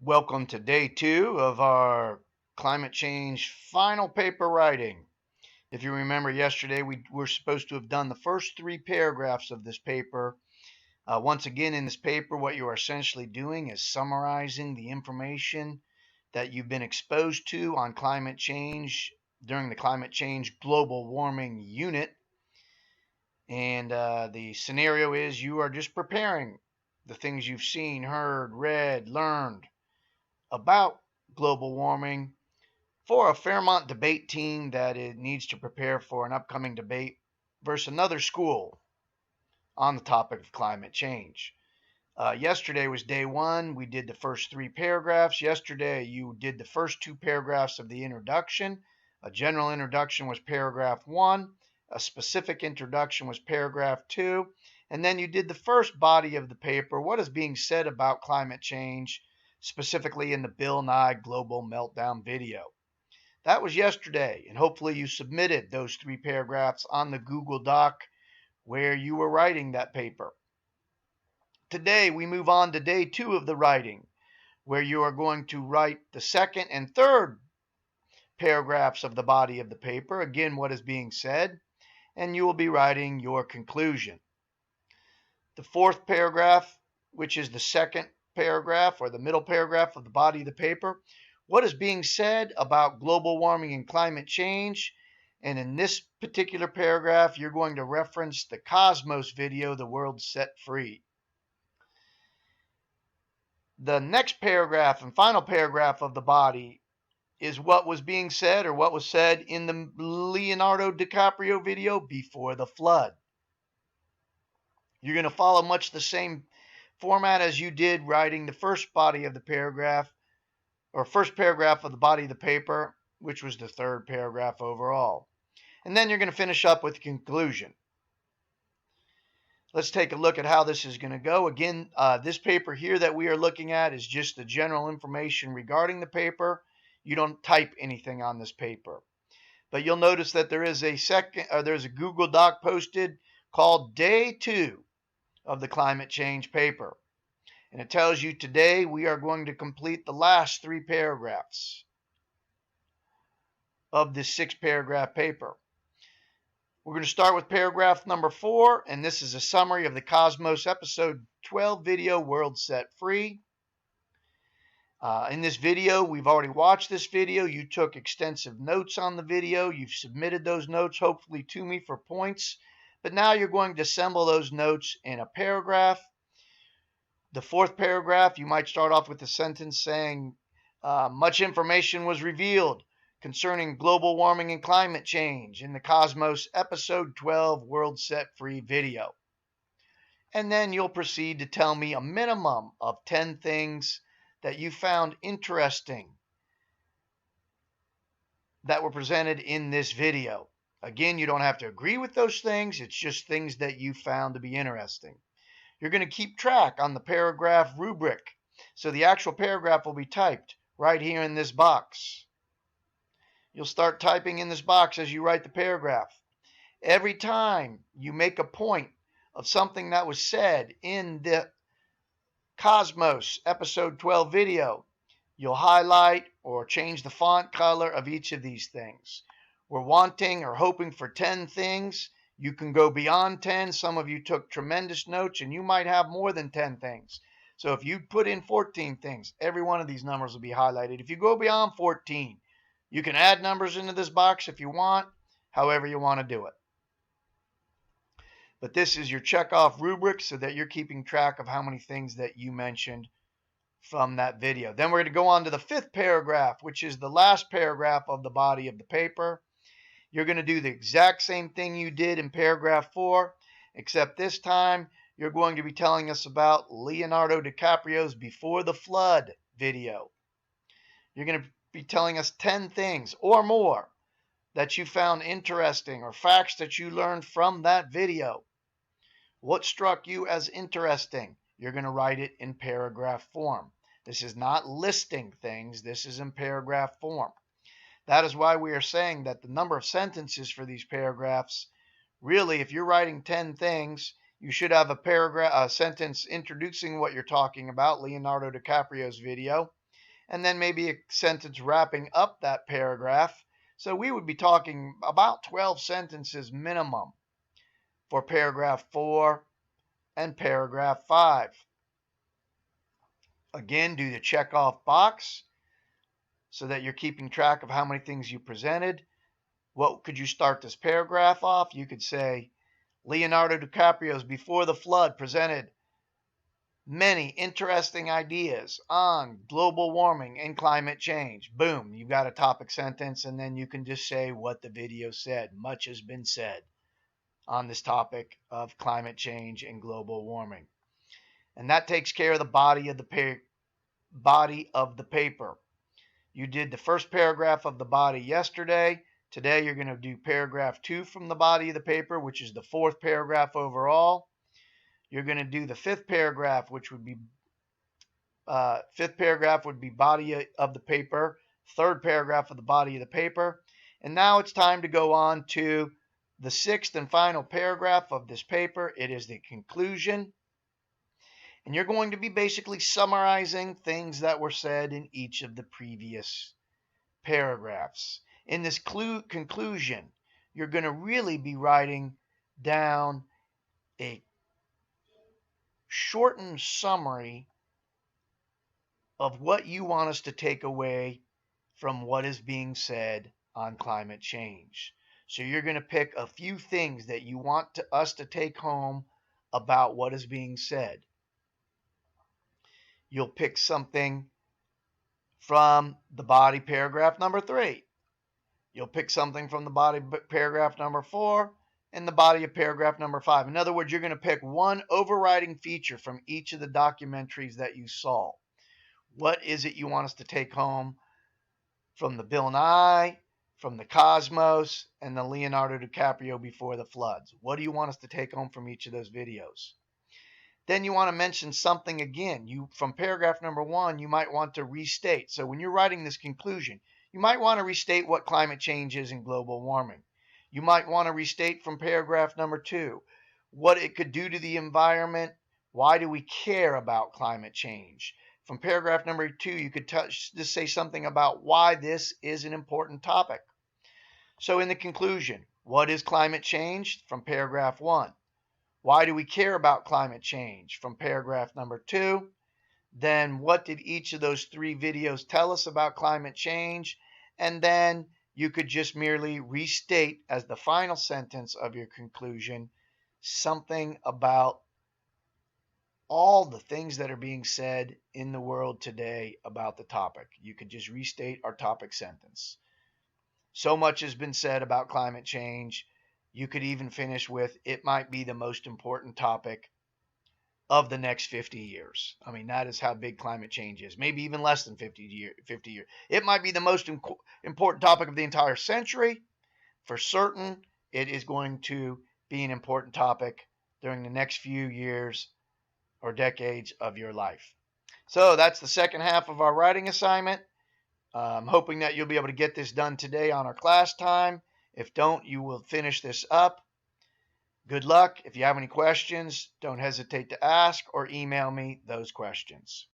Welcome to day 2 of our climate change final paper writing. If you remember yesterday, we were supposed to have done the first 3 paragraphs of this paper. Once again, in this paper, what you are essentially doing is summarizing the information that you've been exposed to on climate change during the climate change global warming unit. And the scenario is you are just preparing the things you've seen, heard, read, learned about global warming for a Fairmont debate team that it needs to prepare for an upcoming debate versus another school on the topic of climate change. Yesterday was day 1. We did the first 3 paragraphs. Yesterday, you did the first 2 paragraphs of the introduction. A general introduction was paragraph 1. A specific introduction was paragraph 2. And then you did the first body of the paper, what is being said about climate change, specifically in the Bill Nye Global Meltdown video. That was yesterday, and hopefully you submitted those 3 paragraphs on the Google Doc where you were writing that paper. Today we move on to day 2 of the writing, where you are going to write the second and third paragraphs of the body of the paper, again what is being said, and you will be writing your conclusion. The fourth paragraph, which is the second paragraph or the middle paragraph of the body of the paper, what is being said about global warming and climate change. And in this particular paragraph, you're going to reference the Cosmos video, The World Set Free. The next paragraph and final paragraph of the body is what was being said or what was said in the Leonardo DiCaprio video, Before the Flood. You're going to follow much the same format as you did writing the first body of the paragraph, or first paragraph of the body of the paper, which was the third paragraph overall. And then you're going to finish up with the conclusion. Let's take a look at how this is going to go. Again, this paper here that we are looking at is just the general information regarding the paper. You don't type anything on this paper. But you'll notice that there is there's a Google Doc posted called Day 2 of the climate change paper. And it tells you today we are going to complete the last 3 paragraphs of this 6-paragraph paper. We're going to start with paragraph number 4, and this is a summary of the Cosmos episode 12 video, World Set Free. In this video, we've already watched this video. You took extensive notes on the video. You've submitted those notes, hopefully, to me for points. But now you're going to assemble those notes in a paragraph. The 4th paragraph, you might start off with a sentence saying, much information was revealed concerning global warming and climate change in the Cosmos episode 12 World Set Free video. And then you'll proceed to tell me a minimum of 10 things that you found interesting that were presented in this video. Again, you don't have to agree with those things. It's just things that you found to be interesting. You're going to keep track on the paragraph rubric. So the actual paragraph will be typed right here in this box. You'll start typing in this box as you write the paragraph. Every time you make a point of something that was said in the Cosmos episode 12 video, you'll highlight or change the font color of each of these things. We're wanting or hoping for 10 things. You can go beyond 10. Some of you took tremendous notes, and you might have more than 10 things. So if you put in 14 things, every one of these numbers will be highlighted. If you go beyond 14, you can add numbers into this box if you want, however you want to do it. But this is your checkoff rubric so that you're keeping track of how many things that you mentioned from that video. Then we're going to go on to the 5th paragraph, which is the last paragraph of the body of the paper. You're going to do the exact same thing you did in paragraph 4, except this time you're going to be telling us about Leonardo DiCaprio's Before the Flood video. You're going to be telling us 10 things or more that you found interesting or facts that you learned from that video. What struck you as interesting? You're going to write it in paragraph form. This is not listing things. This is in paragraph form. That is why we are saying that the number of sentences for these paragraphs, really, if you're writing 10 things, you should have a sentence introducing what you're talking about, Leonardo DiCaprio's video, and then maybe a sentence wrapping up that paragraph. So we would be talking about 12 sentences minimum for paragraph 4 and paragraph 5. Again, do the check off box so that you're keeping track of how many things you presented. What could you start this paragraph off? You could say, Leonardo DiCaprio's Before the Flood presented many interesting ideas on global warming and climate change. Boom, you've got a topic sentence, and then you can just say what the video said. Much has been said on this topic of climate change and global warming. And that takes care of the body of the paper. You did the first paragraph of the body yesterday. Today you're going to do paragraph 2 from the body of the paper, which is the 4th paragraph overall. You're going to do the 5th paragraph, which would be body of the paper, 3rd paragraph of the body of the paper. And now it's time to go on to the 6th and final paragraph of this paper. It is the conclusion. And you're going to be basically summarizing things that were said in each of the previous paragraphs. In this conclusion, you're going to really be writing down a shortened summary of what you want us to take away from what is being said on climate change. So you're going to pick a few things that you want us to take home about what is being said. You'll pick something from the body paragraph number 3. You'll pick something from the body paragraph number 4 and the body of paragraph number 5. In other words, you're going to pick one overriding feature from each of the documentaries that you saw. What is it you want us to take home from the Bill Nye, from the Cosmos, and the Leonardo DiCaprio Before the Floods? What do you want us to take home from each of those videos? Then you want to mention something again. From paragraph number 1, you might want to restate. So when you're writing this conclusion, you might want to restate what climate change is and global warming. You might want to restate from paragraph number 2 what it could do to the environment. Why do we care about climate change? From paragraph number 2, you could just say something about why this is an important topic. So in the conclusion, what is climate change? From paragraph 1. Why do we care about climate change? From paragraph number 2. Then what did each of those 3 videos tell us about climate change? And then you could just merely restate as the final sentence of your conclusion something about all the things that are being said in the world today about the topic. You could just restate our topic sentence. So much has been said about climate change. You could even finish with, it might be the most important topic of the next 50 years. I mean, that is how big climate change is. Maybe even less than 50 years. It might be the most important topic of the entire century. For certain, it is going to be an important topic during the next few years or decades of your life. So that's the second half of our writing assignment. I'm hoping that you'll be able to get this done today on our class time. If don't, you will finish this up. Good luck. If you have any questions, don't hesitate to ask or email me those questions.